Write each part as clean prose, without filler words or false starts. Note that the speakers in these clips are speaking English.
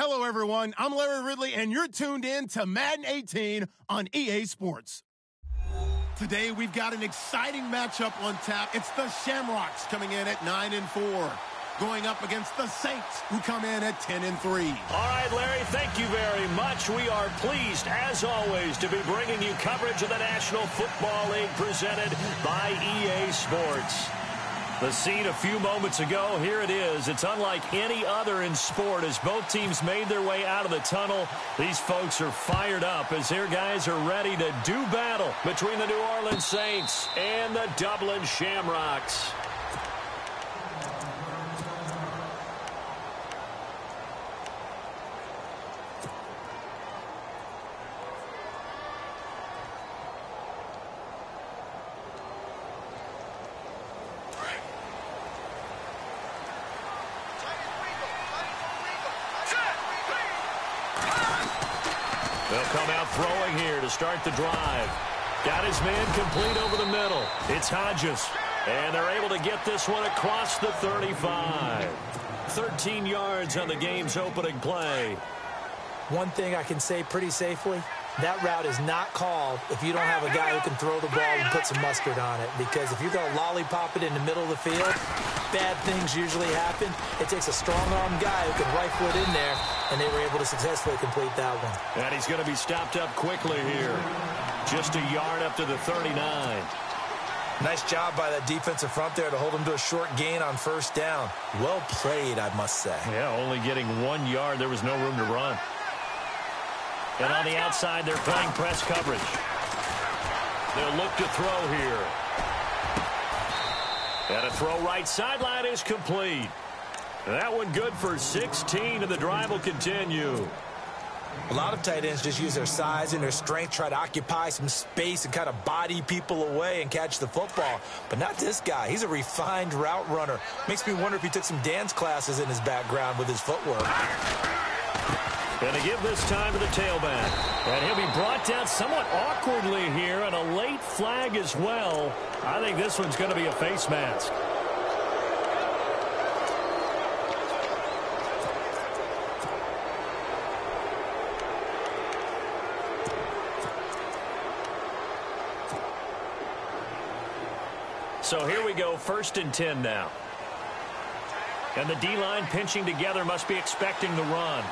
Hello, everyone. I'm Larry Ridley, and you're tuned in to Madden 18 on EA Sports. Today, we've got an exciting matchup on tap. It's the Shamrocks coming in at 9-4, going up against the Saints, who come in at 10-3. All right, Larry, thank you very much. We are pleased, as always, to be bringing you coverage of the National Football League presented by EA Sports. The scene a few moments ago, here it is. It's unlike any other in sport as both teams made their way out of the tunnel. These folks are fired up as their guys are ready to do battle between the New Orleans Saints and the Dublin Shamrocks. They'll come out throwing here to start the drive. Got his man complete over the middle. It's Hodges. And they're able to get this one across the 35. 13 yards on the game's opening play. One thing I can say pretty safely, that route is not called if you don't have a guy who can throw the ball and put some mustard on it. Because if you're going to lollipop it in the middle of the field, bad things usually happen. It takes a strong-arm guy who can rifle it in there, and they were able to successfully complete that one. And he's going to be stopped up quickly here. Just a yard up to the 39. Nice job by that defensive front there to hold him to a short gain on first down. Well played, I must say. Yeah, only getting 1 yard. There was no room to run. And on the outside, they're playing press coverage. They'll look to throw here. And a throw right sideline is complete. That one good for 16, and the drive will continue. A lot of tight ends just use their size and their strength, try to occupy some space and kind of body people away and catch the football. But not this guy. He's a refined route runner. Makes me wonder if he took some dance classes in his background with his footwork. Going to give this time to the tailback. And he'll be brought down somewhat awkwardly here, and a late flag as well. I think this one's going to be a face mask. So here we go, 1st and 10 now. And the D-line pinching together must be expecting the run.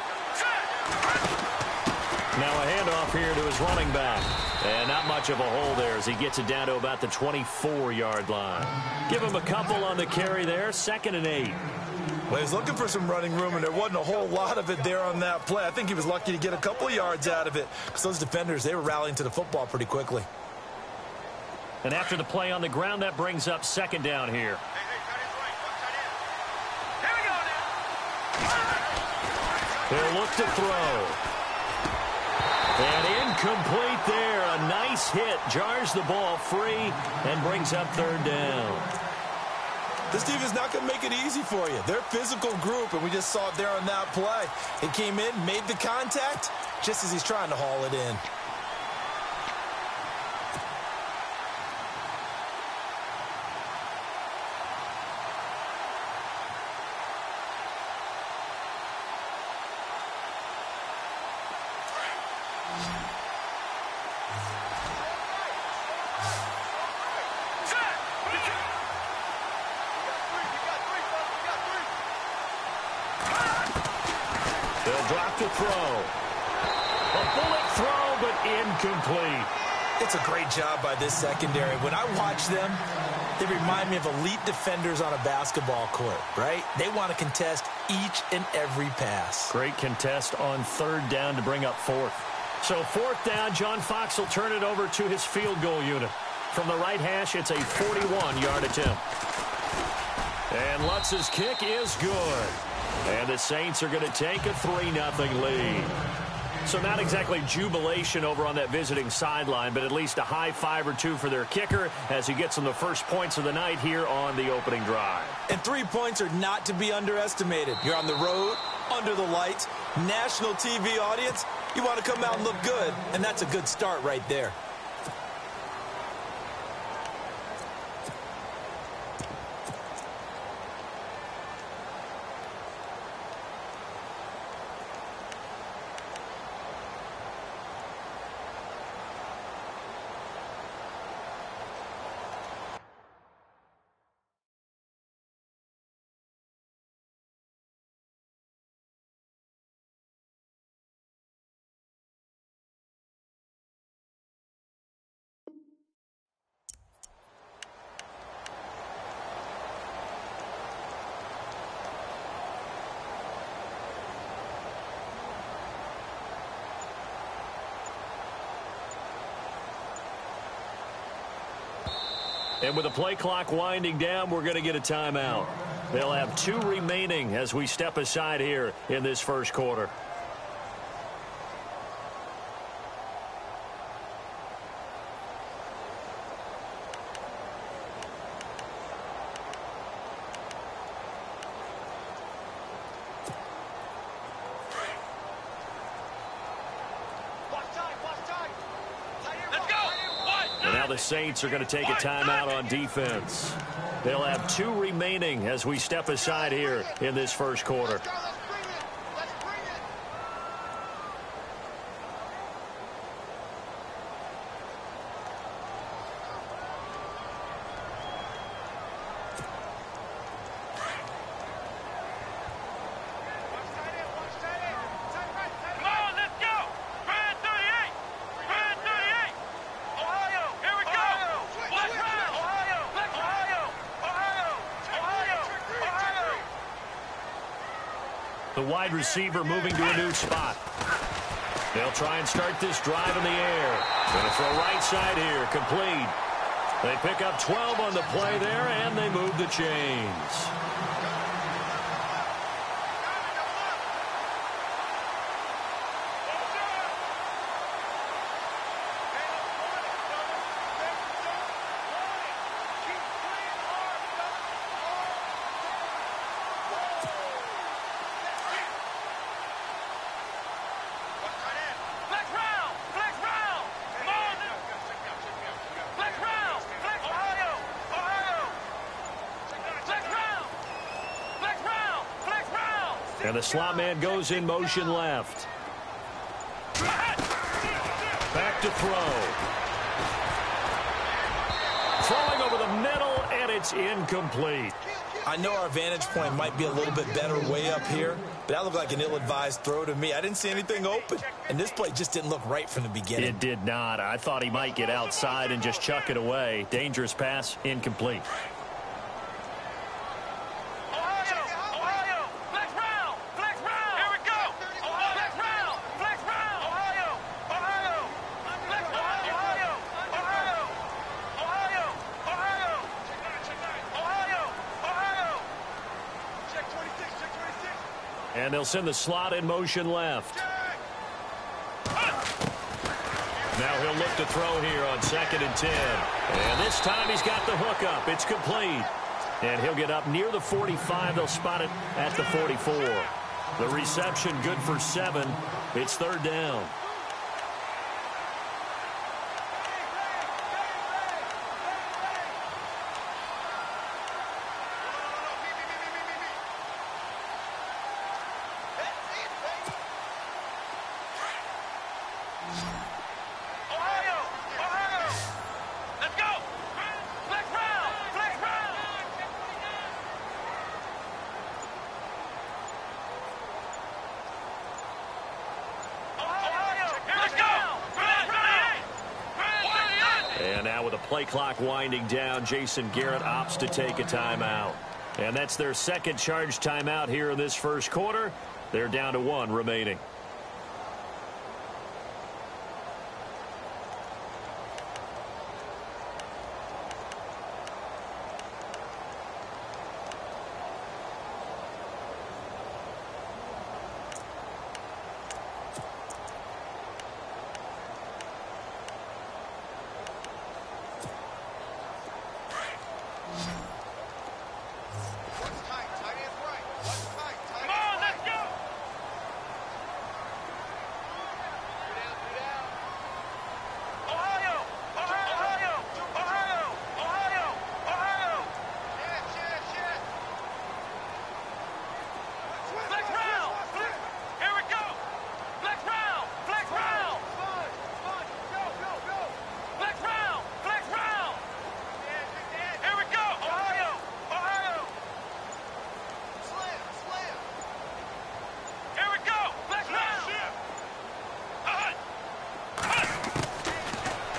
Now a handoff here to his running back. And not much of a hole there as he gets it down to about the 24-yard line. Give him a couple on the carry there, 2nd and 8. Well, he was looking for some running room, and there wasn't a whole lot of it there on that play. I think he was lucky to get a couple yards out of it because those defenders, they were rallying to the football pretty quickly. And after the play on the ground, that brings up 2nd down here. They'll look to throw. And incomplete there. A nice hit. Jars the ball free and brings up 3rd down. This team is not going to make it easy for you. They're a physical group, and we just saw it there on that play. He came in, made the contact, just as he's trying to haul it in. They'll drop to throw. A bullet throw, but incomplete. It's a great job by this secondary. When I watch them, they remind me of elite defenders on a basketball court, right? They want to contest each and every pass. Great contest on 3rd down to bring up 4th. So 4th down, John Fox will turn it over to his field goal unit. From the right hash, it's a 41-yard attempt. And Lutz's kick is good. And the Saints are going to take a 3-0 lead. So not exactly jubilation over on that visiting sideline, but at least a high 5 or 2 for their kicker as he gets them the first points of the night here on the opening drive. And 3 points are not to be underestimated. You're on the road, under the lights, national TV audience. You want to come out and look good, and that's a good start right there. And with the play clock winding down, we're going to get a timeout. They'll have 2 remaining as we step aside here in this first quarter. The Saints are going to take a timeout on defense. They'll have 2 remaining as we step aside here in this first quarter. The wide receiver moving to a new spot. They'll try and start this drive in the air. Going to throw right side here, complete. They pick up 12 on the play there, and they move the chains. And the slot man goes in motion left. Back to throw. Throwing over the middle, and it's incomplete. I know our vantage point might be a little bit better way up here, but that looked like an ill-advised throw to me. I didn't see anything open, and this play just didn't look right from the beginning. It did not. I thought he might get outside and just chuck it away. Dangerous pass, incomplete. And they'll send the slot in motion left. Now he'll look to throw here on 2nd and 10. And this time he's got the hook up. It's complete. And he'll get up near the 45. They'll spot it at the 44. The reception good for 7. It's 3rd down. Play clock winding down. Jason Garrett opts to take a timeout. And that's their second charge timeout here in this first quarter. They're down to 1 remaining.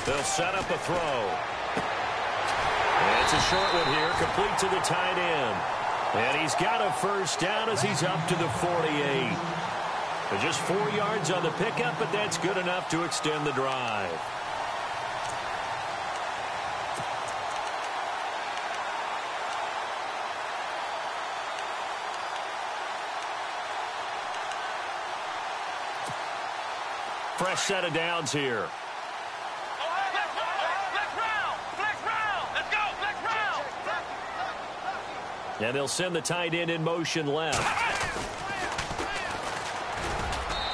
They'll set up a throw. And it's a short one here, complete to the tight end. And he's got a first down as he's up to the 48. But just 4 yards on the pickup, but that's good enough to extend the drive. Fresh set of downs here. And they'll send the tight end in motion left.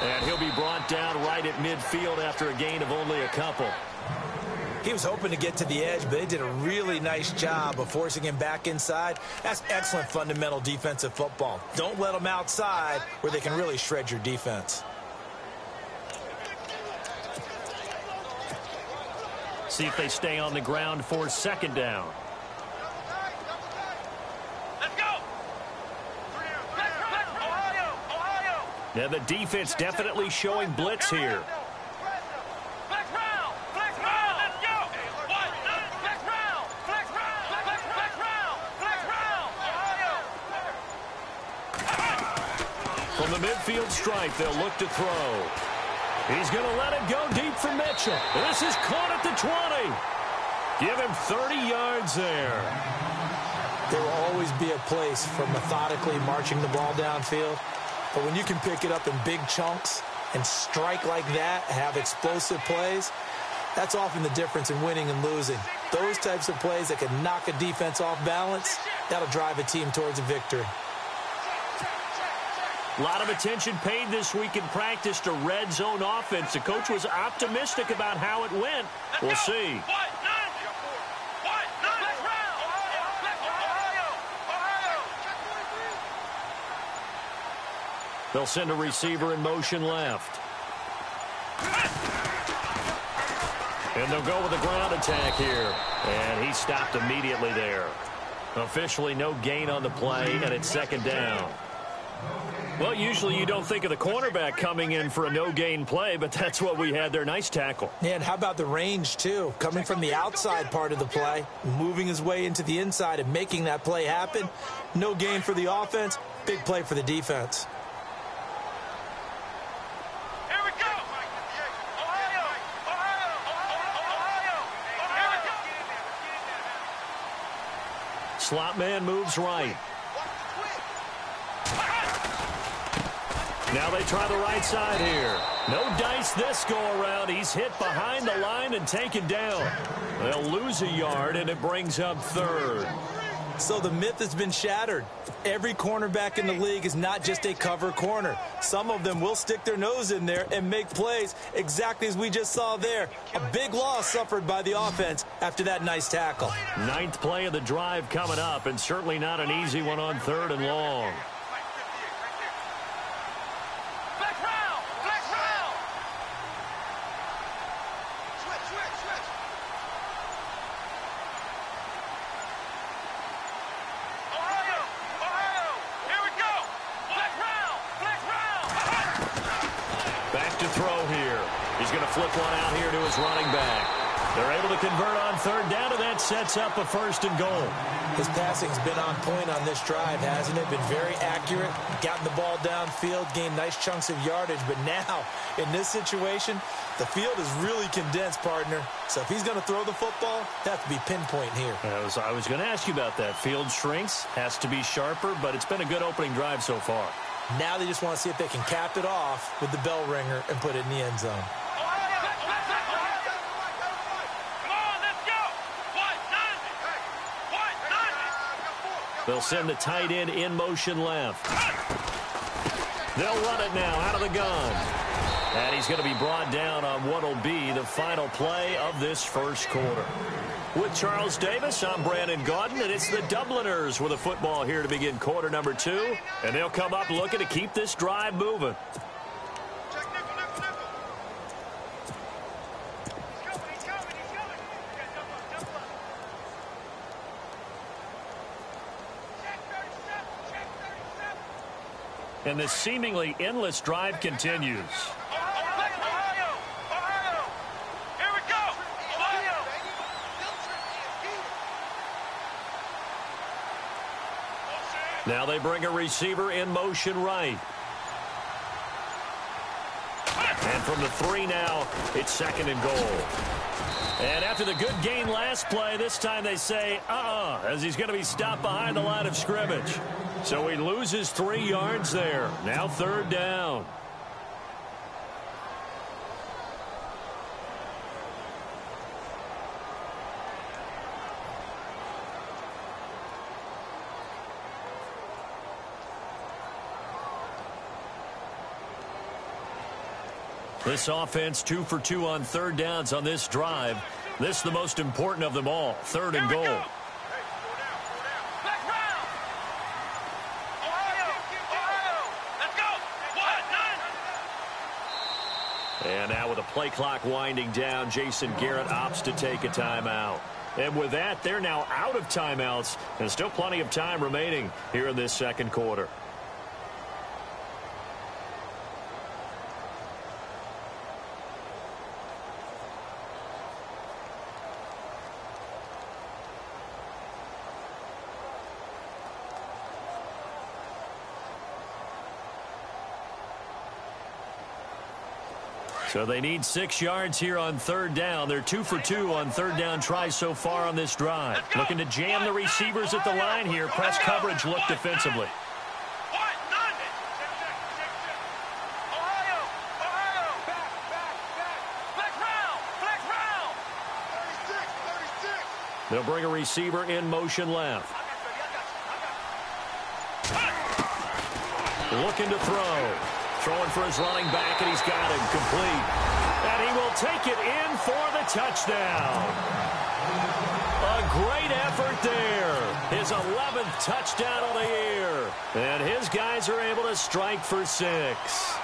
And he'll be brought down right at midfield after a gain of only a couple. He was hoping to get to the edge, but they did a really nice job of forcing him back inside. That's excellent fundamental defensive football. Don't let them outside where they can really shred your defense. See if they stay on the ground for second down. Now the defense definitely showing blitz here. From the midfield stripe, they'll look to throw. He's going to let it go deep for Mitchell. This is caught at the 20. Give him 30 yards there. There will always be a place for methodically marching the ball downfield. But when you can pick it up in big chunks and strike like that, have explosive plays, that's often the difference in winning and losing. Those types of plays that can knock a defense off balance, that'll drive a team towards a victory. A lot of attention paid this week in practice to red zone offense. The coach was optimistic about how it went. We'll see. They'll send a receiver in motion left. And they'll go with a ground attack here. And he stopped immediately there. Officially no gain on the play, and it's second down. Well, usually you don't think of the cornerback coming in for a no-gain play, but that's what we had there. Nice tackle. Yeah, and how about the range, too? Coming from the outside part of the play, moving his way into the inside and making that play happen. No gain for the offense, big play for the defense. Slot man moves right. Now they try the right side here. No dice this go-around. He's hit behind the line and taken down. They'll lose a yard, and it brings up third. So the myth has been shattered. Every cornerback in the league is not just a cover corner. Some of them will stick their nose in there and make plays exactly as we just saw there. A big loss suffered by the offense after that nice tackle. Ninth play of the drive coming up, and certainly not an easy one on third and long. Flip one out here to his running back. They're able to convert on third down, and that sets up a first and goal. His passing's been on point on this drive, hasn't it? Been very accurate, gotten the ball downfield, gained nice chunks of yardage. But now, in this situation, the field is really condensed, partner. So if he's going to throw the football, that has to be pinpoint here. I was going to ask you about that. Field shrinks, has to be sharper, but it's been a good opening drive so far. Now they just want to see if they can cap it off with the bell ringer and put it in the end zone. They'll send the tight end in motion left. They'll run it now out of the gun. And he's going to be brought down on what will be the final play of this first quarter. With Charles Davis, I'm Brandon Gaudin, and it's the Dubliners with a football here to begin quarter number 2. And they'll come up looking to keep this drive moving. And this seemingly endless drive continues. Now they bring a receiver in motion right. And from the 3 now, it's second and goal. And after the good gain last play, this time they say, as he's going to be stopped behind the line of scrimmage. So he loses 3 yards there. Now third down. This offense 2 for 2 on third downs on this drive. This is the most important of them all, 3rd and goal. And now with the play clock winding down, Jason Garrett opts to take a timeout. And with that, they're now out of timeouts, and still plenty of time remaining here in this second quarter. So they need 6 yards here on third down. They're 2 for 2 on third down tries so far on this drive. Looking to jam the receivers at the line here. Press coverage look defensively. They'll bring a receiver in motion left. Looking to throw. Throwing for his running back, and he's got him complete. And he will take it in for the touchdown. A great effort there. His 11th touchdown of the year. And his guys are able to strike for 6.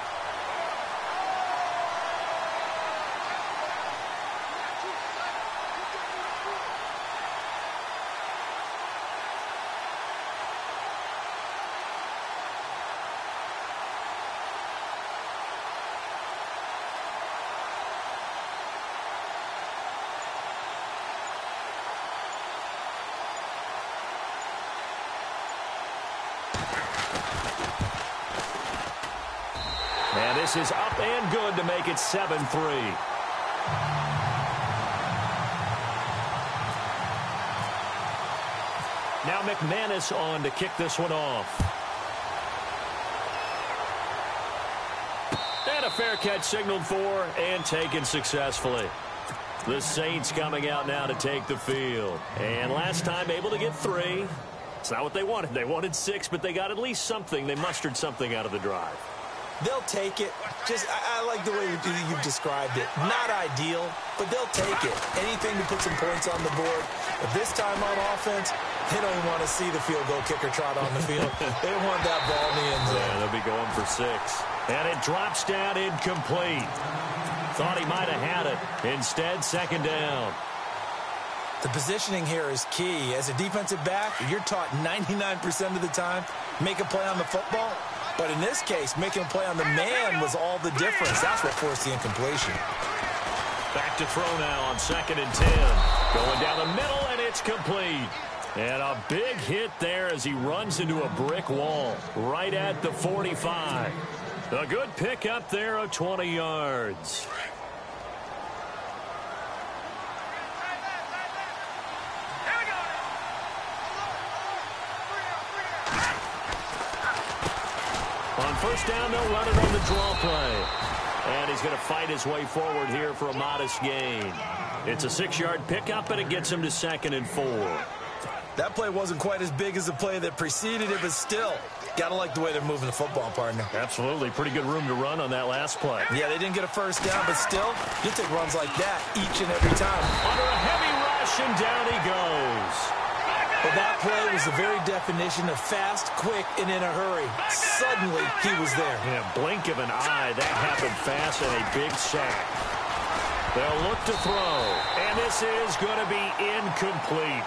And this is up and good to make it 7-3. Now McManus on to kick this one off. And a fair catch signaled for and taken successfully. The Saints coming out now to take the field. And last time able to get 3. It's not what they wanted. They wanted 6, but they got at least something. They mustered something out of the drive. They'll take it. I like the way you've described it. Not ideal, but they'll take it. Anything to put some points on the board. But this time on offense, they don't even want to see the field goal kicker trot on the field. They want that ball in the end zone. Yeah, they'll be going for 6. And it drops down incomplete. Thought he might have had it. Instead, 2nd down. The positioning here is key. As a defensive back, you're taught 99% of the time, make a play on the football. But in this case, making a play on the man was all the difference. That's what forced the incompletion. Back to throw now on 2nd and 10. Going down the middle, and it's complete. And a big hit there as he runs into a brick wall right at the 45. A good pickup there of 20 yards. On 1st down, they'll run it on the draw play. And he's going to fight his way forward here for a modest gain. It's a 6-yard pickup, and it gets him to 2nd and 4. That play wasn't quite as big as the play that preceded it, but still, got to like the way they're moving the football, partner. Absolutely. Pretty good room to run on that last play. Yeah, they didn't get a 1st down, but still, you take runs like that each and every time. Under a heavy rush, and down he goes. Well, that play was the very definition of fast, quick, and in a hurry. Suddenly, he was there. Yeah, blink of an eye. That happened fast and a big sack. They'll look to throw, and this is going to be incomplete.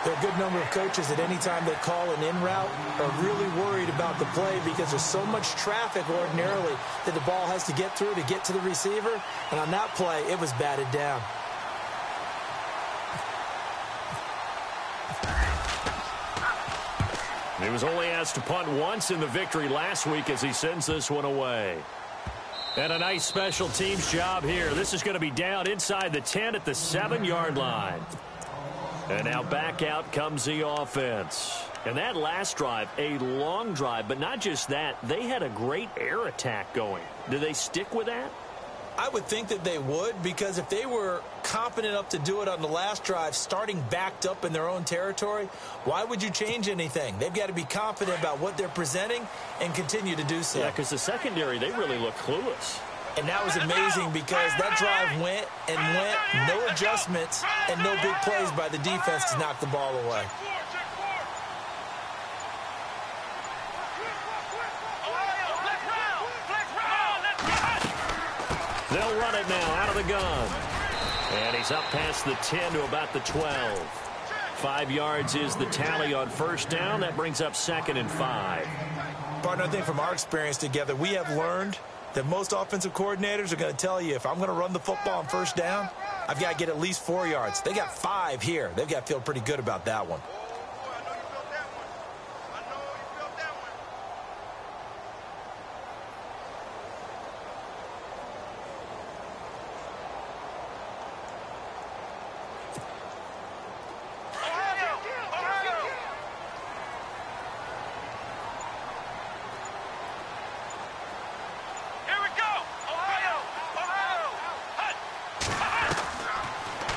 There are a good number of coaches at any time they call an in route are really worried about the play because there's so much traffic ordinarily that the ball has to get through to get to the receiver. And on that play, it was batted down. He was only asked to punt once in the victory last week as he sends this one away. And a nice special teams job here. This is going to be down inside the 10 at the 7-yard line. And now back out comes the offense. And that last drive, a long drive, but not just that. They had a great air attack going. Do they stick with that? I would think that they would, because if they were competent enough to do it on the last drive, starting backed up in their own territory, why would you change anything? They've got to be confident about what they're presenting and continue to do so. Yeah, because the secondary, they really look clueless. And that was amazing because that drive went and went, no adjustments and no big plays by the defense to knock the ball away. They'll run it now out of the gun. And he's up past the 10 to about the 12. 5 yards is the tally on first down. That brings up 2nd and 5. Partner, I think from our experience together, we have learned that most offensive coordinators are going to tell you, if I'm going to run the football on first down, I've got to get at least 4 yards. They got 5 here. They've got to feel pretty good about that one.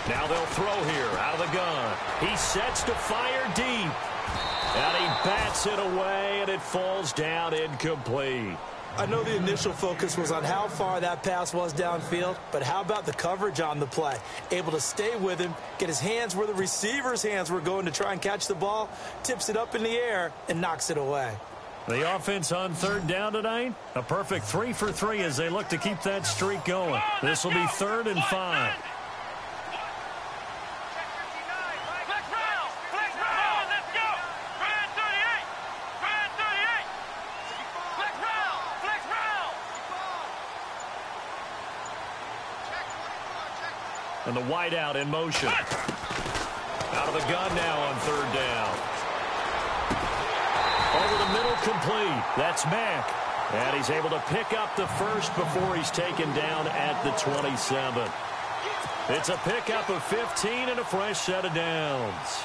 Now they'll throw here out of the gun. He sets to fire deep. And he bats it away, and it falls down incomplete. I know the initial focus was on how far that pass was downfield, but how about the coverage on the play? Able to stay with him, get his hands where the receiver's hands were going to try and catch the ball, tips it up in the air, and knocks it away. The offense on third down tonight, a perfect 3 for 3 as they look to keep that streak going. This will be 3rd and 5. And the wideout in motion. Out of the gun now on third down. Over the middle, complete. That's Mack. And he's able to pick up the first before he's taken down at the 27. It's a pickup of 15 and a fresh set of downs.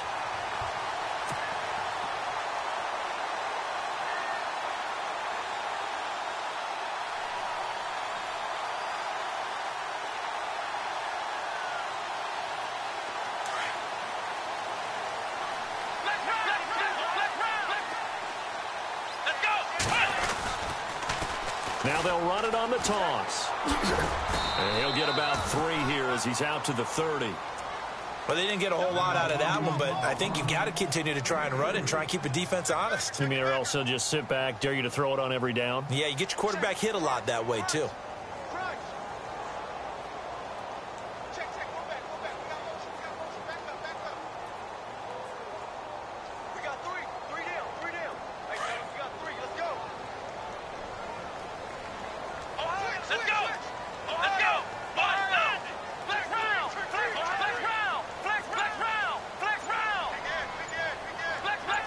Now they'll run it on the toss. And he'll get about 3 here as he's out to the 30. Well, they didn't get a whole lot out of that one, but I think you've got to continue to try and run and try and keep the defense honest. You mean or else they'll just sit back, dare you to throw it on every down? Yeah, you get your quarterback hit a lot that way, too.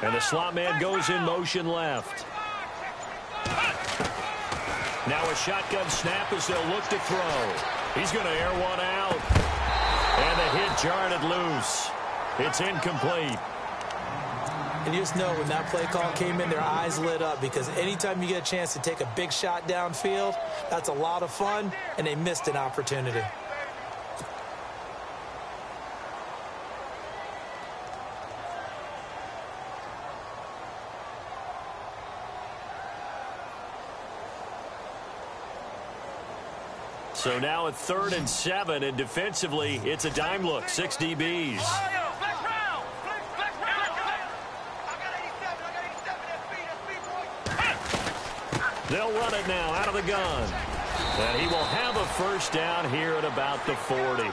And the slot man goes in motion left. Now a shotgun snap as they'll look to throw. He's going to air one out. And the hit jarred it loose. It's incomplete. And you just know when that play call came in, their eyes lit up, because anytime you get a chance to take a big shot downfield, that's a lot of fun, and they missed an opportunity. So now at 3rd and 7, and defensively, it's a dime look, 6 DBs. They'll run it now out of the gun. And he will have a first down here at about the 40.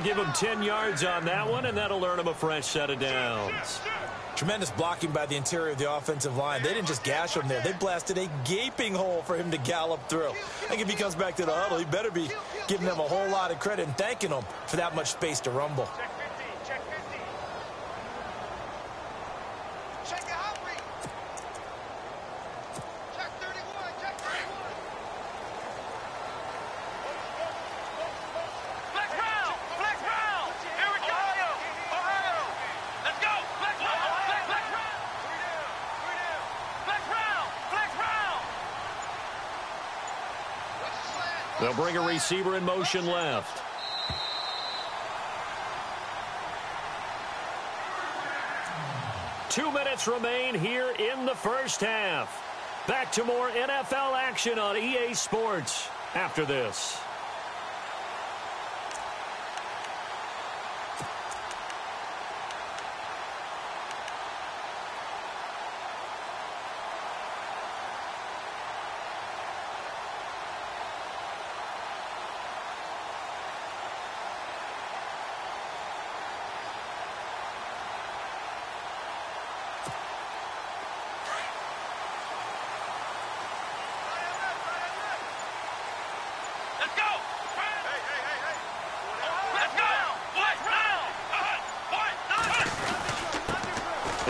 Give him 10 yards on that one, and that'll earn him a fresh set of downs. Tremendous blocking by the interior of the offensive line. They didn't just gash him there. They blasted a gaping hole for him to gallop through. I think if he comes back to the huddle, he better be giving them a whole lot of credit and thanking them for that much space to rumble. They'll bring a receiver in motion left. Two minutes remain here in the first half. Back to more NFL action on EA Sports. after this.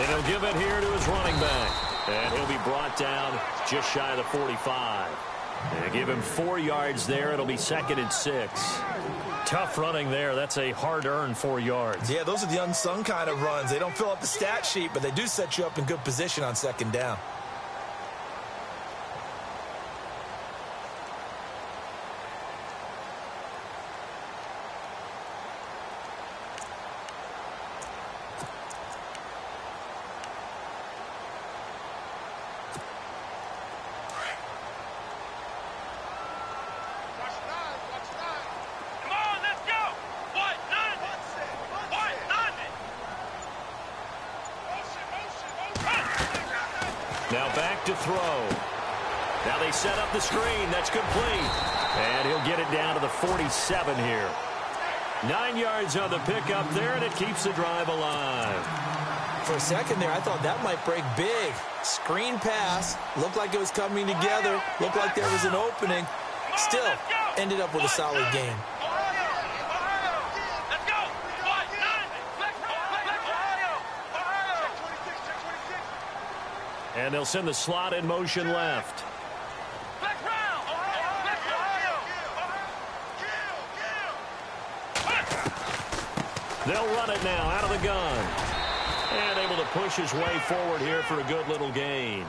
And he'll give it here to his running back. And he'll be brought down just shy of the 45. And give him 4 yards there. It'll be 2nd and 6. Tough running there. That's a hard-earned 4 yards. Yeah, those are the unsung kind of runs. They don't fill up the stat sheet, but they do set you up in good position on 2nd down. Now back to throw. Now they set up the screen. That's complete. And he'll get it down to the 47 here. 9 yards on the pickup there, and it keeps the drive alive. For a second there, I thought that might break big. Screen pass. Looked like it was coming together. Looked like there was an opening. Still, ended up with a solid game. And they'll send the slot in motion left. They'll run it now out of the gun. And able to push his way forward here for a good little gain.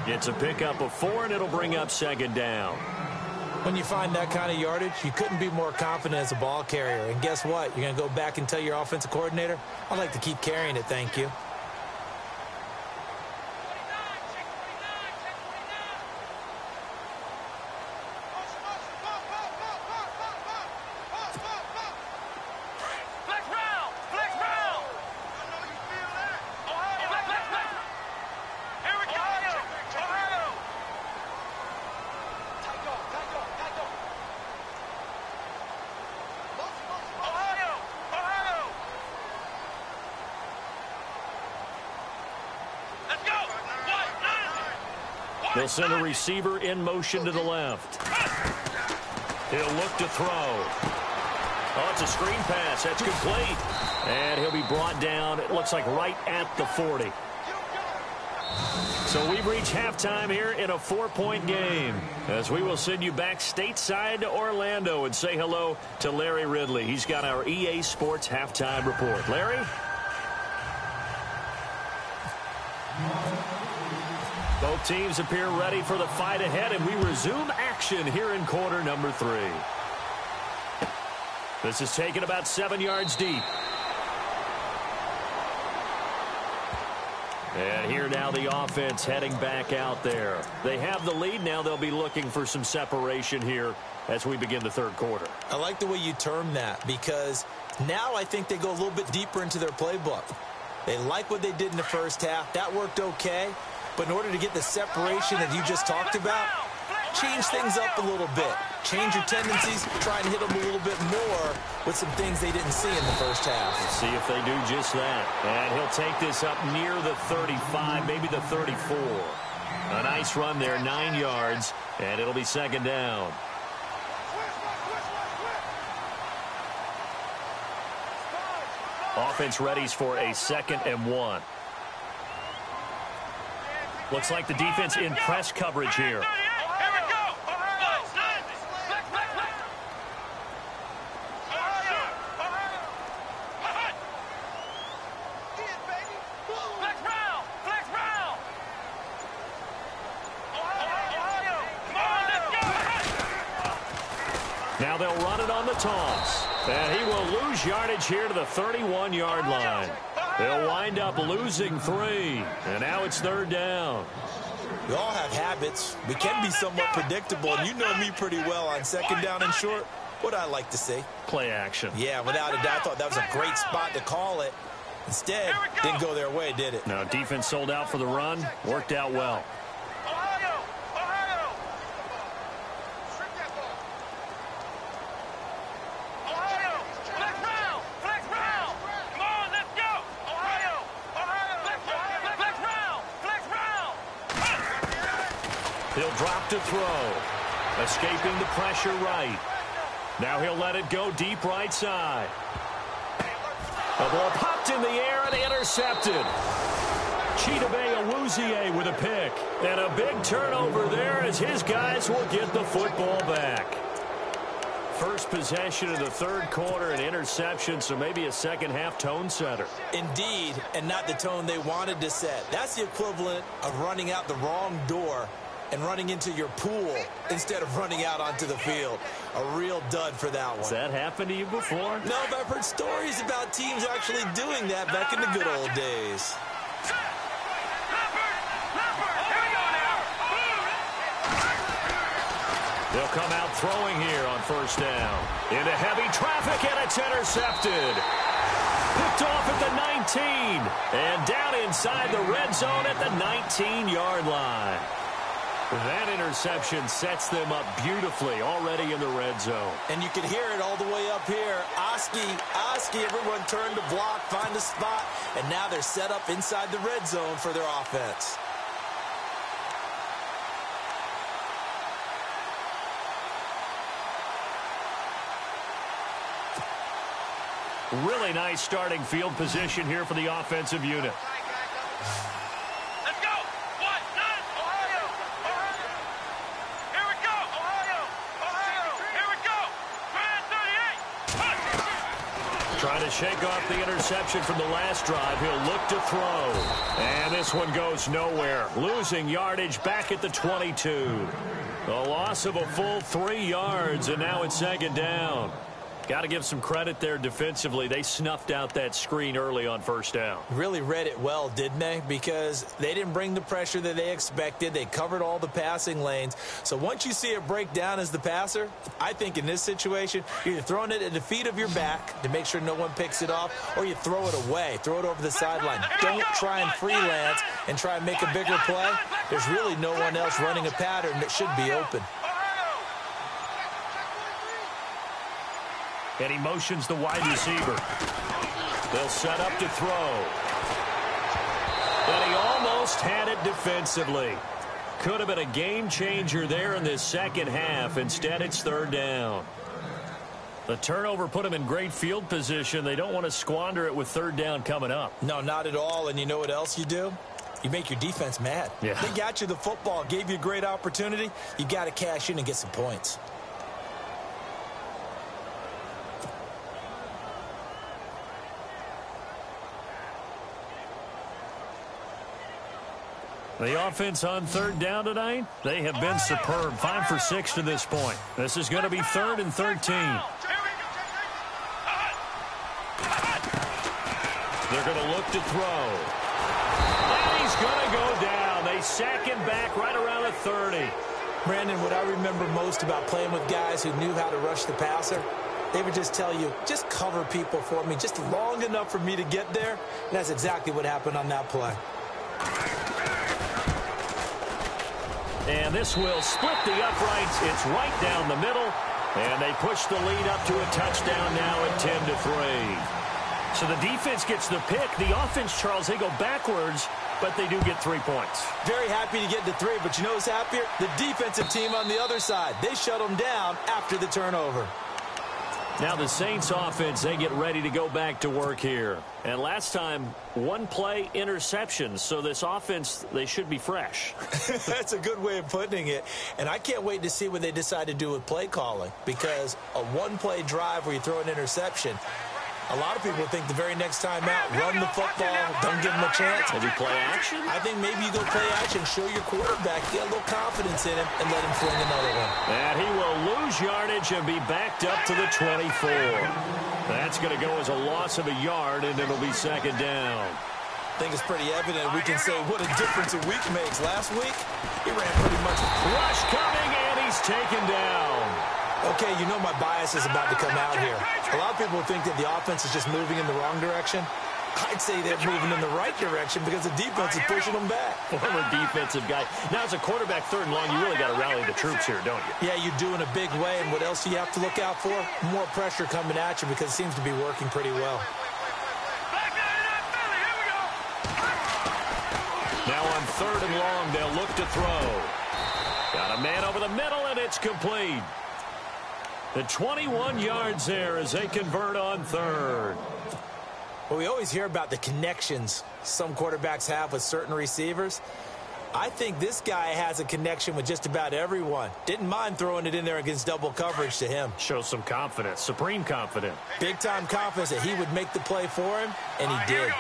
It's a pickup of 4, and it'll bring up 2nd down. When you find that kind of yardage, you couldn't be more confident as a ball carrier. And guess what? You're going to go back and tell your offensive coordinator, I'd like to keep carrying it, thank you. They'll send a receiver in motion to the left. He'll look to throw. Oh, it's a screen pass. That's complete. And he'll be brought down, it looks like right at the 40. So we've reached halftime here in a 4-point game, as we will send you back stateside to Orlando and say hello to Larry Ridley. He's got our EA Sports halftime report. Larry? Both teams appear ready for the fight ahead, and we resume action here in quarter number 3. This is taken about 7 yards deep. And here now the offense heading back out there. They have the lead now. They'll be looking for some separation here as we begin the third quarter. I like the way you term that, because now I think they go a little bit deeper into their playbook. They like what they did in the first half. That worked okay. But in order to get the separation that you just talked about, change things up a little bit. Change your tendencies, try and hit them a little bit more with some things they didn't see in the first half. Let's see if they do just that. And he'll take this up near the 35, maybe the 34. A nice run there, 9 yards, and it'll be 2nd down. Offense readies for a 2nd and 1. Looks like the defense in press coverage here. Now they'll run it on the toss. And he will lose yardage here to the 31-yard line. They'll wind up losing 3. And now it's 3rd down. We all have habits. We can be somewhat predictable, and you know me pretty well on second down and short. What I like to see. Play action. Yeah, without a doubt, I thought that was a great spot to call it. Instead, didn't go their way, did it? No, defense sold out for the run. Worked out well. He'll drop to throw. Escaping the pressure right. Now he'll let it go deep right side. The ball popped in the air and intercepted. Chidobe Awuzie with a pick. And a big turnover there as his guys will get the football back. First possession of the third quarter, an interception, so maybe a second-half tone setter. Indeed, and not the tone they wanted to set. That's the equivalent of running out the wrong door and running into your pool instead of running out onto the field. A real dud for that one. Has that happened to you before? No, but I've heard stories about teams actually doing that back in the good old days. They'll come out throwing here on first down. Into heavy traffic, and it's intercepted. Picked off at the 19. And down inside the red zone at the 19-yard line. That interception sets them up beautifully already in the red zone. And you can hear it all the way up here. Oski, everyone turned to block, find a spot, and now they're set up inside the red zone for their offense. Really nice starting field position here for the offensive unit. Let's go! 1-9, Ohio! Here we go! Ohio! Here we go! Grand 38! Trying to shake off the interception from the last drive. He'll look to throw. And this one goes nowhere. Losing yardage back at the 22. The loss of a full 3 yards, and now it's second down. Got to give some credit there defensively. They snuffed out that screen early on first down. Really read it well, didn't they? Because they didn't bring the pressure that they expected. They covered all the passing lanes. So once you see it break down as the passer, I think in this situation, you're either throwing it at the feet of your back to make sure no one picks it off, or you throw it away, throw it over the sideline. Don't try and freelance and try and make a bigger play. There's really no one else running a pattern that should be open. And he motions the wide receiver. They'll set up to throw. And he almost had it defensively. Could have been a game changer there in this second half. Instead, it's third down. The turnover put him in great field position. They don't want to squander it with third down coming up. No, not at all. And you know what else you do? You make your defense mad. Yeah. They got you the football, gave you a great opportunity. You got to cash in and get some points. The offense on third down tonight, they have been superb. 5 for 6 to this point. This is going to be 3rd and 13. They're going to look to throw. And he's going to go down. They sack him back right around the 30. Brandon, what I remember most about playing with guys who knew how to rush the passer, they would just tell you, just cover people for me, just long enough for me to get there. And that's exactly what happened on that play. And this will split the uprights. It's right down the middle. And they push the lead up to a touchdown now at 10-3. So the defense gets the pick. The offense, Charles, they go backwards, but they do get 3 points. Very happy to get to 3, but you know who's happier? The defensive team on the other side. They shut them down after the turnover. Now the Saints offense, they get ready to go back to work here. And last time, 1 play interceptions. So this offense, they should be fresh. That's a good way of putting it. And I can't wait to see what they decide to do with play calling. Because a 1-play drive where you throw an interception, a lot of people think the very next time out, run the football, don't give them a chance. Maybe play action? I think maybe you go play action, show your quarterback, get a little confidence in him, and let him fling another one. And he will lose yardage and be backed up to the 24. That's going to go as a loss of a yard, and it'll be second down. I think it's pretty evident we can say what a difference a week makes. Last week, he ran pretty much. Rush coming, and he's taken down. Okay, you know my bias is about to come out here. A lot of people think that the offense is just moving in the wrong direction. I'd say they're moving in the right direction because the defense is pushing them back. Former defensive guy. Now, as a quarterback, 3rd and long, you really got to rally the troops here, don't you? Yeah, you do in a big way. And what else do you have to look out for? More pressure coming at you because it seems to be working pretty well. Now on 3rd and long, they'll look to throw. Got a man over the middle, and it's complete. The 21 yards there as they convert on 3rd. Well, we always hear about the connections some quarterbacks have with certain receivers. I think this guy has a connection with just about everyone. Didn't mind throwing it in there against double coverage to him. Shows some confidence, supreme confidence. Big-time confidence that he would make the play for him, and he did.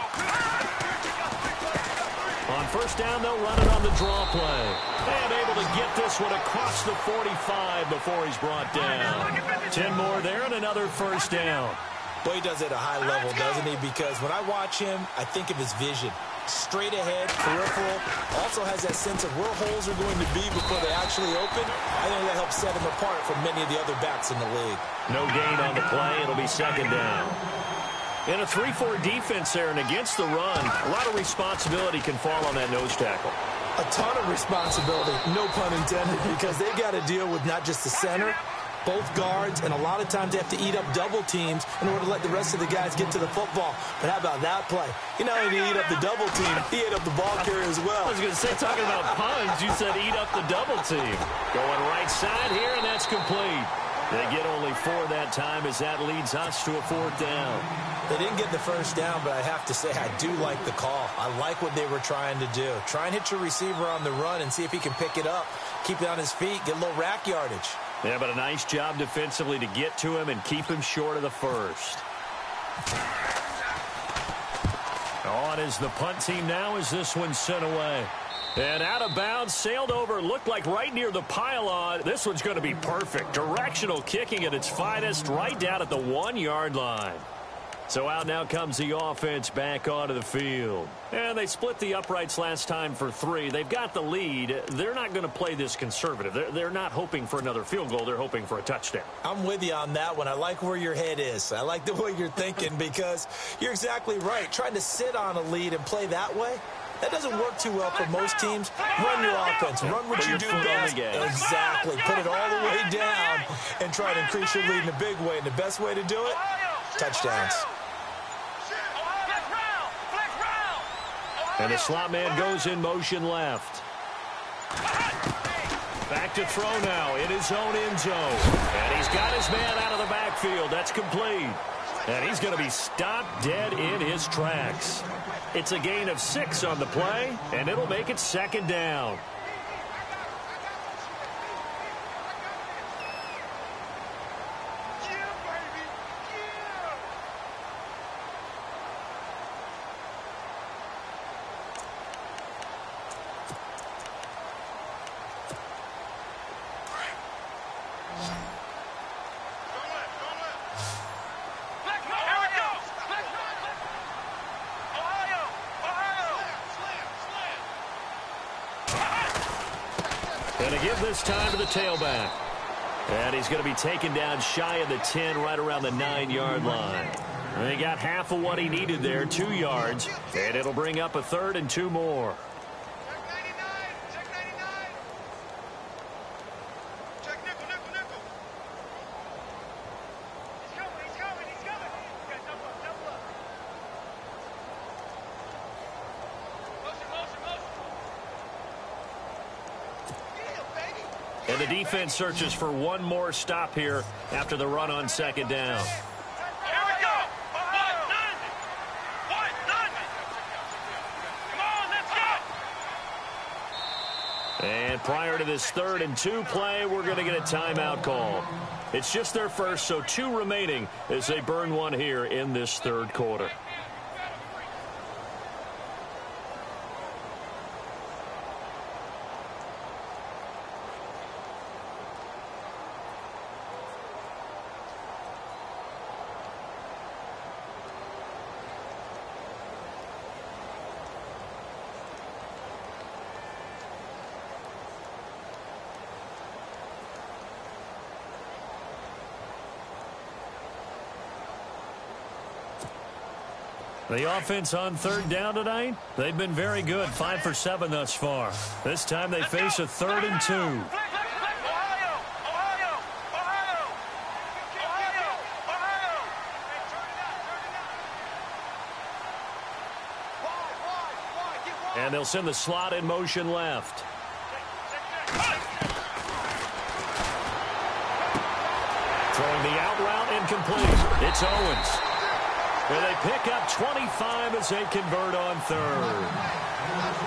On 1st down, they'll run it on the draw play. And able to get this one across the 45 before he's brought down. 10 more there and another 1st down. Boy, he does it at a high level, doesn't he? Because when I watch him, I think of his vision. Straight ahead, peripheral. Also has that sense of where holes are going to be before they actually open. I think that helps set him apart from many of the other backs in the league. No gain on the play. It'll be 2nd down. In a 3-4 defense there and against the run, a lot of responsibility can fall on that nose tackle. A ton of responsibility, no pun intended, because they got to deal with not just the center, both guards, and a lot of times they have to eat up double teams in order to let the rest of the guys get to the football. But how about that play? He not only did he eat up the double team, he ate up the ball carrier as well. I was going to say, talking about puns, you said eat up the double team. Going right side here, and that's complete. They get only 4 that time as that leads us to a 4th down. They didn't get the 1st down, but I have to say I do like the call. I like what they were trying to do. Try and hit your receiver on the run and see if he can pick it up. Keep it on his feet, get a little rack yardage. Yeah, but a nice job defensively to get to him and keep him short of the 1st. On is the punt team now as this one's sent away. And out of bounds, sailed over, looked like right near the pylon. This one's going to be perfect. Directional kicking at its finest, right down at the 1-yard line. So out now comes the offense back onto the field. And they split the uprights last time for 3. They've got the lead. They're not going to play this conservative. They're not hoping for another field goal. They're hoping for a touchdown. I'm with you on that one. I like where your head is. I like the way you're thinking because you're exactly right. Trying to sit on a lead and play that way, that doesn't work too well for most teams. Run your offense. Run what you do best. Exactly. Put it all the way down and try to increase your lead in a big way. And the best way to do it, touchdowns. And the slot man goes in motion left. Back to throw now in his own end zone. And he's got his man out of the backfield. That's complete. And he's going to be stopped dead in his tracks. It's a gain of 6 on the play, and it'll make it 2nd down. And to give this time to the tailback. And he's going to be taken down shy of the 10, right around the 9-yard line. And he got half of what he needed there, 2 yards. And it'll bring up a 3rd and 2 more. Check 99. Check nickel. He's coming. Yeah, double up. Motion. And the defense searches for one more stop here after the run on 2nd down. Here we go. One, none. Come on, let's go. And prior to this 3rd and 2 play, we're going to get a timeout call. It's just their first, so 2 remaining as they burn one here in this 3rd quarter. The offense on third down tonight, they've been very good, 5 for 7 thus far. This time they face a 3rd and 2. And they'll send the slot in motion left. Throwing the out route incomplete. It's Owens. And they pick up 25 as they convert on third.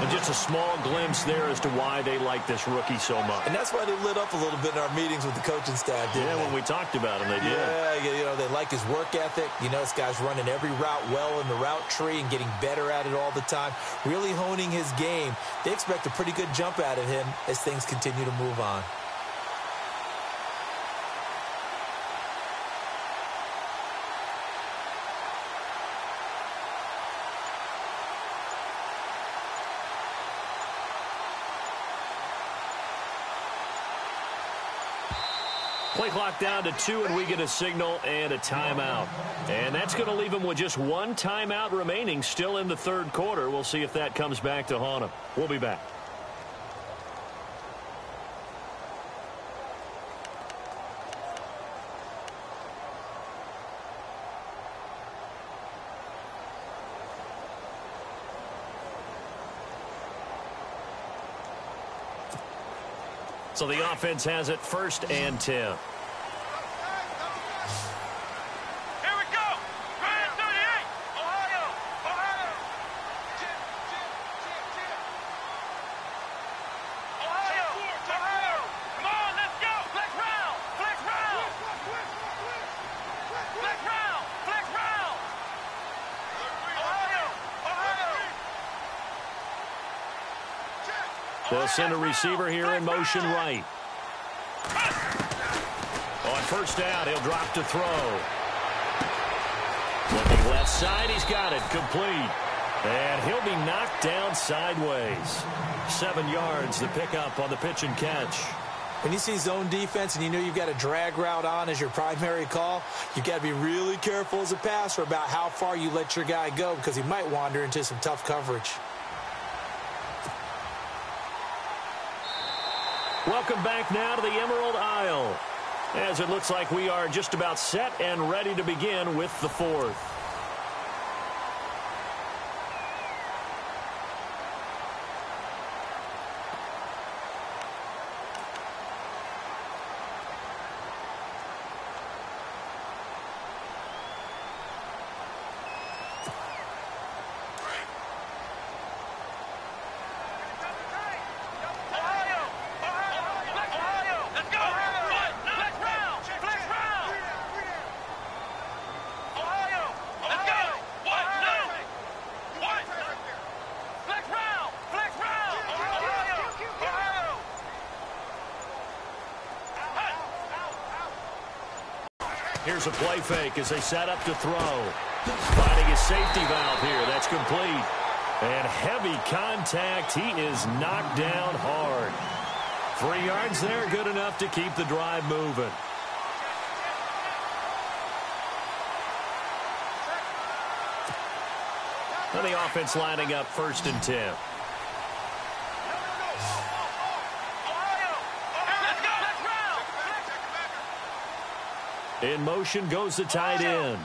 And just a small glimpse there as to why they like this rookie so much. And that's why they lit up a little bit in our meetings with the coaching staff, didn't they? When we talked about him, they did. Yeah, they like his work ethic. This guy's running every route well in the route tree and getting better at it all the time, really honing his game. They expect a pretty good jump out of him as things continue to move on. Play clock down to 2, and we get a signal and a timeout. And that's going to leave them with just one timeout remaining still in the third quarter. We'll see if that comes back to haunt them. We'll be back. So the offense has it 1st and 10. Here we go. Right at 38. Ohio. Chip. Ohio. Come on, let's go. Flex round. Flex round. They'll send a receiver here in motion right. On 1st down, he'll drop to throw. Looking left side, he's got it. Complete. And he'll be knocked down sideways. 7 yards, the pickup on the pitch and catch. When you see zone defense and you know you've got a drag route on as your primary call, you've got to be really careful as a passer about how far you let your guy go because he might wander into some tough coverage. Welcome back now to the Emerald Isle, as it looks like we are just about set and ready to begin with the 4th. Here's a play fake as they set up to throw. Finding his safety valve here. That's complete. And heavy contact. He is knocked down hard. 3 yards there, good enough to keep the drive moving. And the offense lining up 1st and 10. In motion goes the tight end.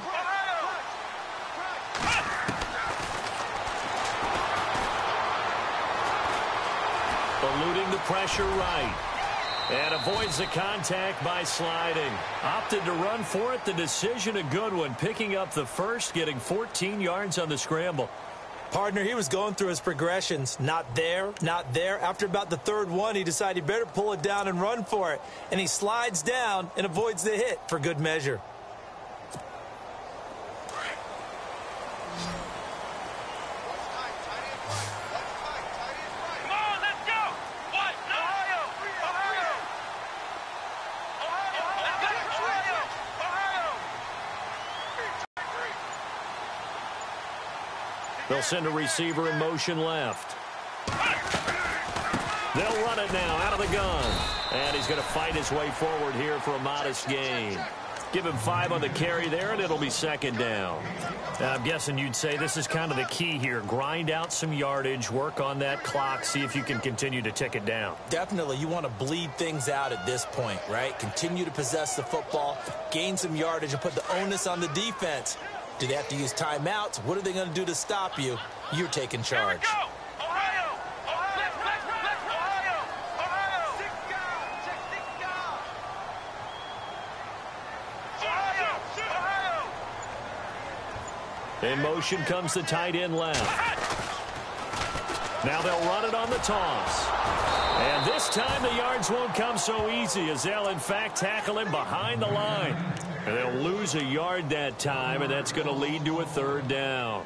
Eluding the pressure right. And avoids the contact by sliding. Opted to run for it. The decision a good one. Picking up the first, getting 14 yards on the scramble. Partner, he was going through his progressions. Not there, not there. After about the 3rd one, he decided he better pull it down and run for it. And he slides down and avoids the hit for good measure. They'll send a receiver in motion left. They'll run it now out of the gun. And he's going to fight his way forward here for a modest gain. Give him 5 on the carry there, and it'll be second down. I'm guessing you'd say this is kind of the key here. Grind out some yardage, work on that clock, see if you can continue to tick it down. Definitely. You want to bleed things out at this point, right? Continue to possess the football, gain some yardage, and put the onus on the defense. Do they have to use timeouts? What are they going to do to stop you? You're taking charge. Here we go. Ohio. Ohio. In motion comes the tight end left. Now they'll run it on the toss. And this time the yards won't come so easy as they'll, in fact, tackle him behind the line. And they'll lose a yard that time, and that's going to lead to a third down.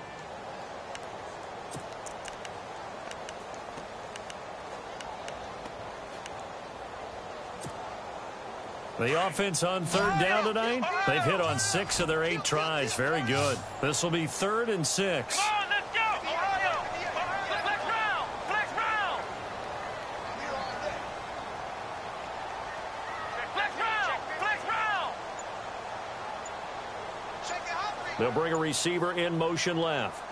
The offense on third down tonight, they've hit on 6 of their 8 tries. Very good. This will be 3rd and 6. Come on, let's go. Ohio. Flex round. Flex round. Flex round. Flex round. They'll bring a receiver in motion left.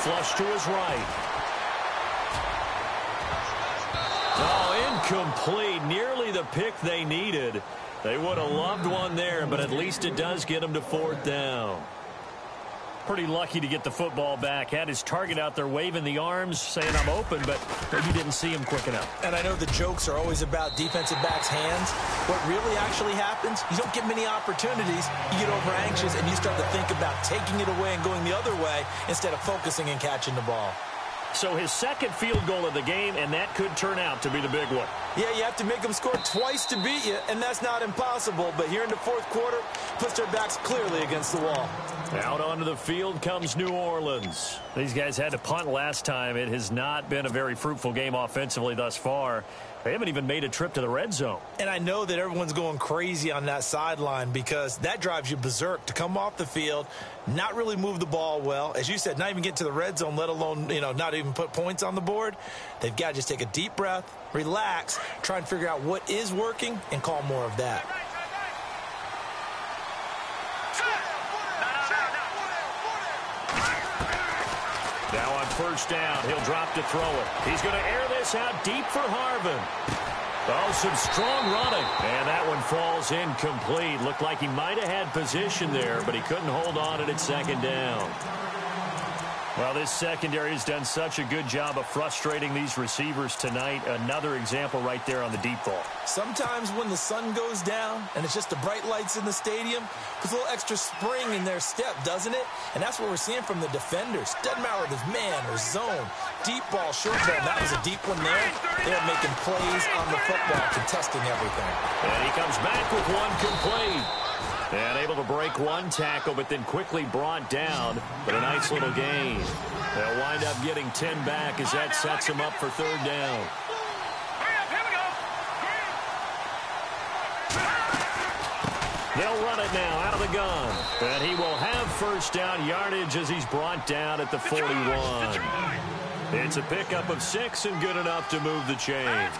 Flush to his right. Oh, incomplete. Nearly the pick they needed. They would have loved one there, but at least it does get them to 4th down. Pretty lucky to get the football back. Had his target out there waving the arms, saying I'm open, but maybe didn't see him quick enough. And I know the jokes are always about defensive backs' hands. What really actually happens, you don't get many opportunities. You get over anxious, and you start to think about taking it away and going the other way instead of focusing and catching the ball. So his second field goal of the game, and that could turn out to be the big one. Yeah, you have to make them score twice to beat you, and that's not impossible. But here in the 4th quarter, puts their backs clearly against the wall. Out onto the field comes New Orleans. These guys had to punt last time. It has not been a very fruitful game offensively thus far. They haven't even made a trip to the red zone. And I know that everyone's going crazy on that sideline because that drives you berserk to come off the field, not really move the ball well. As you said, not even get to the red zone, let alone, not even put points on the board. They've got to just take a deep breath, relax, try and figure out what is working, and call more of that. Now on first down, he'll drop to throw it. He's going to air this out deep for Harvin. Oh, some strong running. And that one falls incomplete. Looked like he might have had position there, but he couldn't hold on at 2nd down. Well, this secondary has done such a good job of frustrating these receivers tonight. Another example right there on the deep ball. Sometimes when the sun goes down and it's just the bright lights in the stadium, puts a little extra spring in their step, doesn't it? And that's what we're seeing from the defenders. Doesn't matter whether it's man or zone, deep ball, short ball. That was a deep one there. They're making plays on the football, contesting everything. And he comes back with one complete. And able to break one tackle, but then quickly brought down. But a nice little gain. They'll wind up getting 10 back as that sets them up for 3rd down. They'll run it now out of the gun. And he will have first down yardage as he's brought down at the 41. It's a pickup of 6 and good enough to move the chains.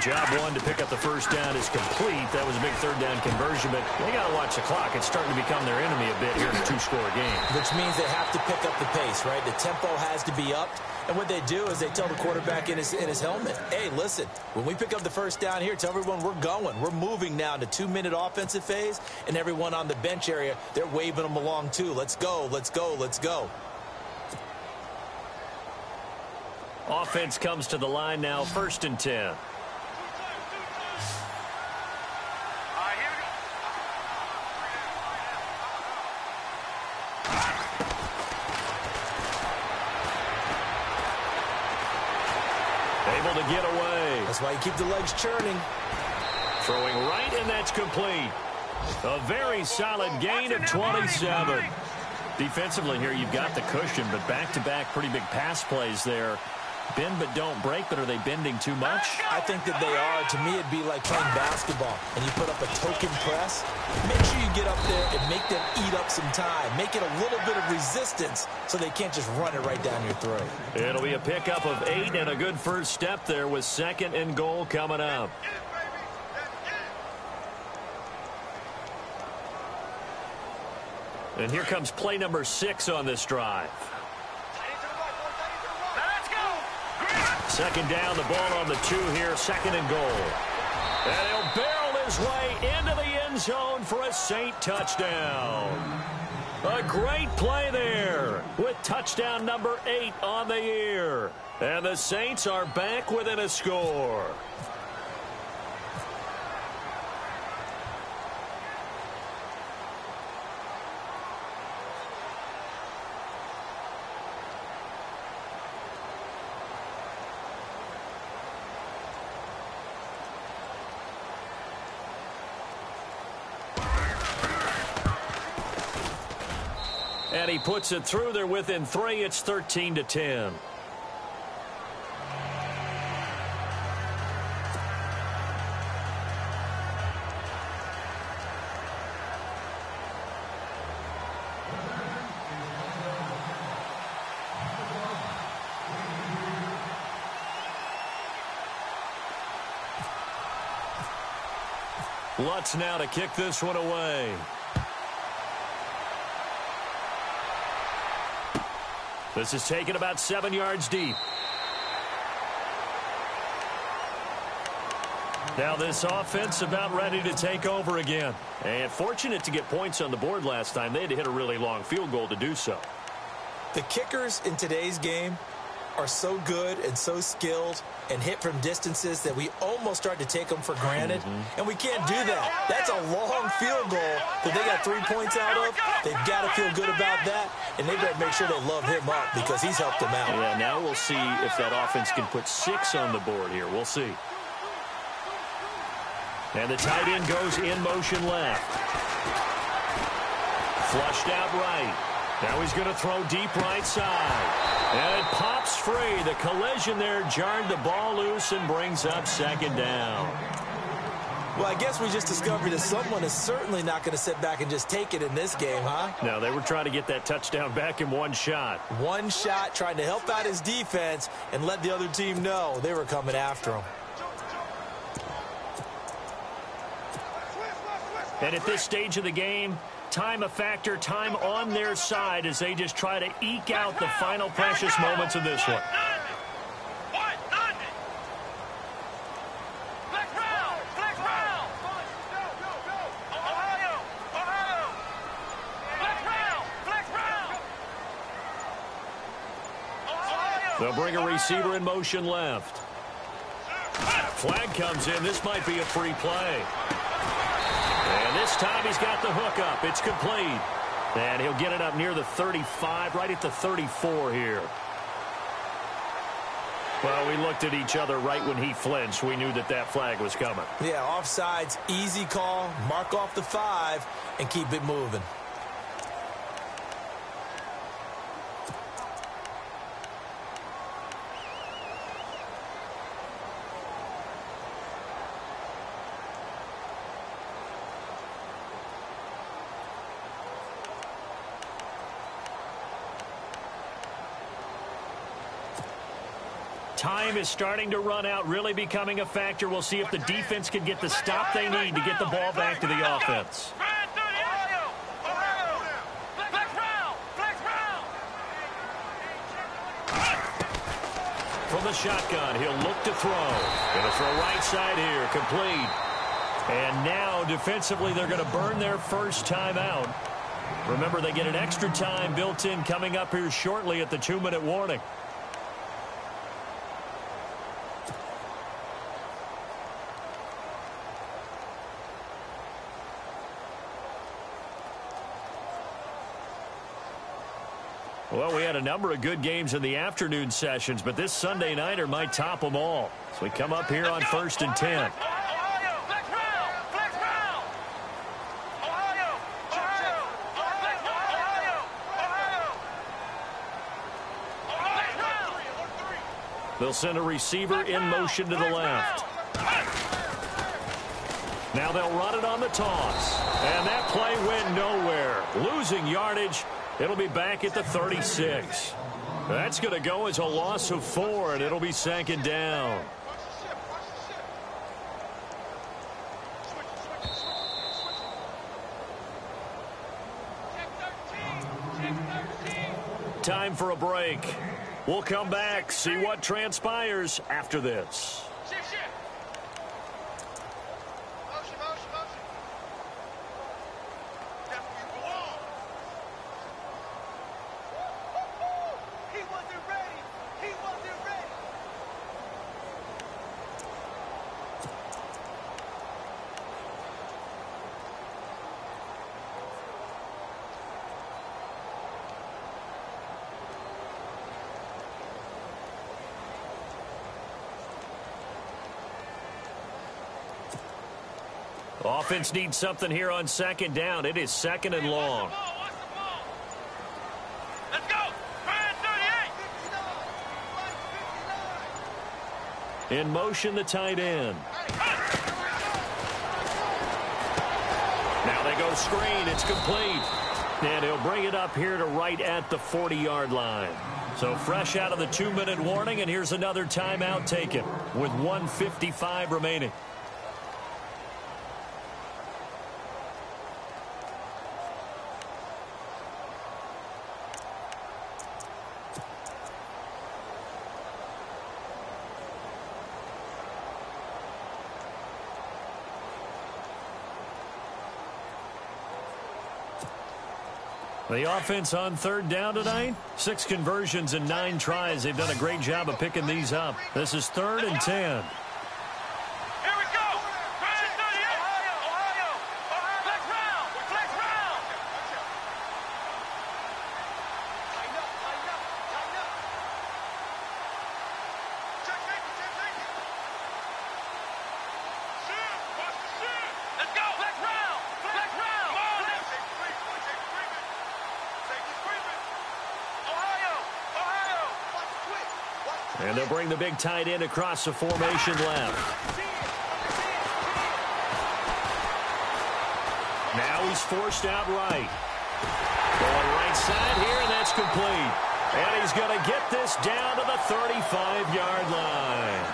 Job 1 to pick up the first down is complete. That was a big 3rd down conversion, but they got to watch the clock. It's starting to become their enemy a bit here in a 2-score game. Which means they have to pick up the pace, right? The tempo has to be upped. And what they do is they tell the quarterback in his helmet, hey, listen, when we pick up the first down here, tell everyone we're going. We're moving now to 2-minute offensive phase, and everyone on the bench area, they're waving them along too. Let's go, let's go, let's go. Offense comes to the line now, 1st and 10. Able to get away. That's why you keep the legs churning. Throwing right, and that's complete. A very solid gain of 27. Defensively here, you've got the cushion, but back-to-back pretty big pass plays there. Bend but don't break, but are they bending too much? I think that they are. To me, it'd be like playing basketball, and you put up a token press. Make sure you get up there and make them eat up some time. Make it a little bit of resistance so they can't just run it right down your throat. It'll be a pickup of 8 and a good first step there with 2nd and goal coming up. And here comes play number 6 on this drive. Second down, the ball on the 2 here, 2nd and goal. And he'll barrel his way into the end zone for a Saint touchdown. A great play there with touchdown number 8 on the year. And the Saints are back within a score. And he puts it through. They're within 3. It's 13-10. Lutz now to kick this one away. This is taken about 7 yards deep. Now this offense about ready to take over again. And fortunate to get points on the board last time. They had to hit a really long field goal to do so. The kickers in today's game are so good and so skilled and hit from distances that we almost start to take them for granted. And we can't do that. That's a long field goal that they got 3 points out of. They've got to feel good about that, and they better make sure they love him up because he's helped them out. Yeah, now we'll see if that offense can put 6 on the board here. We'll see. And the tight end goes in motion left. Flushed out right. Now he's going to throw deep right side. And it pops free. The collision there jarred the ball loose and brings up 2nd down. Well, I guess we just discovered that someone is certainly not going to sit back and just take it in this game, huh? No, they were trying to get that touchdown back in one shot. One shot, trying to help out his defense and let the other team know they were coming after him. And at this stage of the game, time a factor, time on their side as they just try to eke out the final precious moments of this one. They'll bring a receiver in motion left. Flag comes in. This might be a free play. And this time he's got the hook up. It's complete. And he'll get it up near the 35, right at the 34 here. Well, we looked at each other right when he flinched. We knew that that flag was coming. Yeah, offsides, easy call. Mark off the 5 and keep it moving. Time is starting to run out, really becoming a factor. We'll see if the defense can get the stop they need to get the ball back to the offense. From the shotgun, he'll look to throw. Going to throw right side here, complete. And now, defensively, they're going to burn their first time out. Remember, they get an extra time built in coming up here shortly at the 2-minute warning. Well, we had a number of good games in the afternoon sessions, but this Sunday nighter might top them all. So we come up here on 1st and 10. They'll send a receiver in motion to the left. Now they'll run it on the toss. And that play went nowhere. Losing yardage. It'll be back at the 36. That's going to go as a loss of 4, and it'll be second down. Time for a break. We'll come back, see what transpires after this. Offense needs something here on second down. It is second and long. Let's go. 38. In motion, the tight end. Now they go screen. It's complete. And he'll bring it up here to right at the 40-yard line. So fresh out of the 2-minute warning, and here's another timeout taken with 1:55 remaining. The offense on third down tonight, 6 conversions and 9 tries. They've done a great job of picking these up. This is 3rd and 10. Here we go. 38. Ohio. Flex round. Let's go. Flex round. Come on. And they'll bring the big tight end across the formation left. Now he's forced out right. Going right side here, and that's complete. And he's going to get this down to the 35-yard line.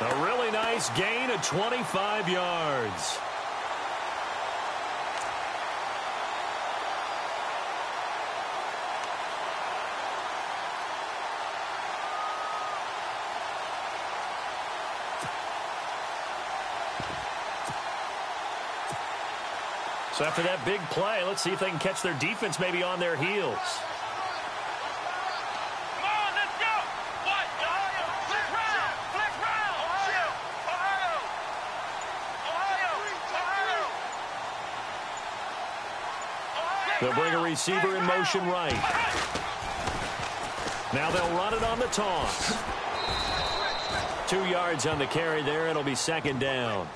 A really nice gain of 25 yards. So after that big play, let's see if they can catch their defense maybe on their heels. Come on, let's go. What? Ohio. Flex round. Ohio. They'll bring a receiver in motion right. Now they'll run it on the toss. 2 yards on the carry there. It'll be second down.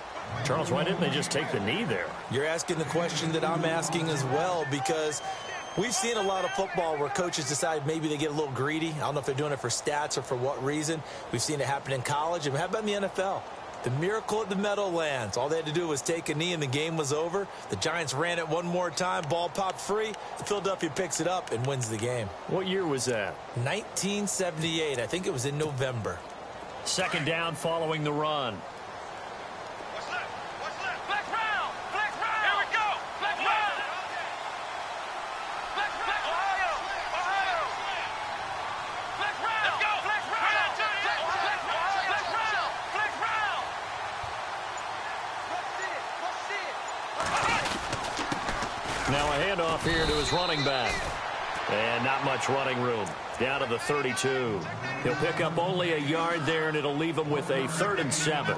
Charles, why didn't they just take the knee there? You're asking the question that I'm asking as well, because we've seen a lot of football where coaches decide maybe they get a little greedy. I don't know if they're doing it for stats or for what reason. We've seen it happen in college. And how about in the NFL? The miracle at the Meadowlands. All they had to do was take a knee and the game was over. The Giants ran it one more time. Ball popped free. Philadelphia picks it up and wins the game. What year was that? 1978. I think it was in November. Second down following the run. Now a handoff here to his running back. And not much running room. Down to the 32. He'll pick up only a yard there, and it'll leave him with a 3rd and 7.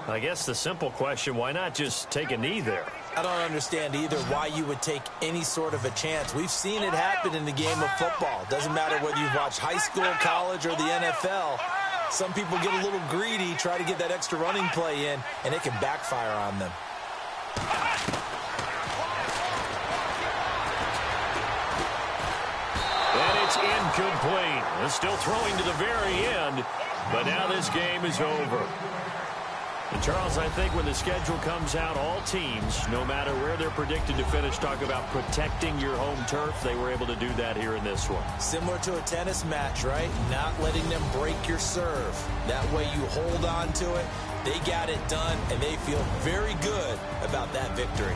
I guess the simple question, why not just take a knee there? I don't understand either why you would take any sort of a chance. We've seen it happen in the game of football. Doesn't matter whether you've watched high school, college, or the NFL. Some people get a little greedy, try to get that extra running play in, and it can backfire on them. And it's incomplete. Still throwing to the very end. But now this game is over. And Charles, I think when the schedule comes out, all teams, no matter where they're predicted to finish, talk about protecting your home turf. They were able to do that here in this one. Similar to a tennis match, right? Not letting them break your serve. That way you hold on to it. They got it done, and they feel very good about that victory.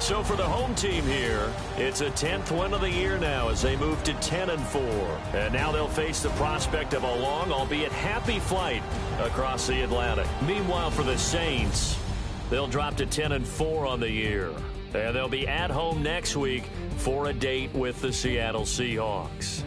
So for the home team here, it's a 10th win of the year now as they move to 10-4. And now they'll face the prospect of a long, albeit happy flight across the Atlantic. Meanwhile, for the Saints, they'll drop to 10-4 on the year. And they'll be at home next week for a date with the Seattle Seahawks.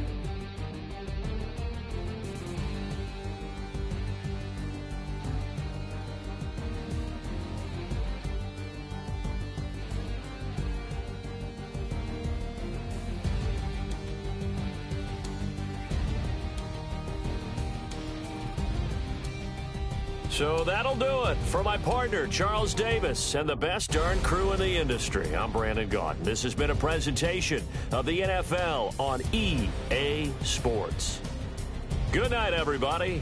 So that'll do it for my partner, Charles Davis, and the best darn crew in the industry. I'm Brandon Gaudin. This has been a presentation of the NFL on EA Sports. Good night, everybody.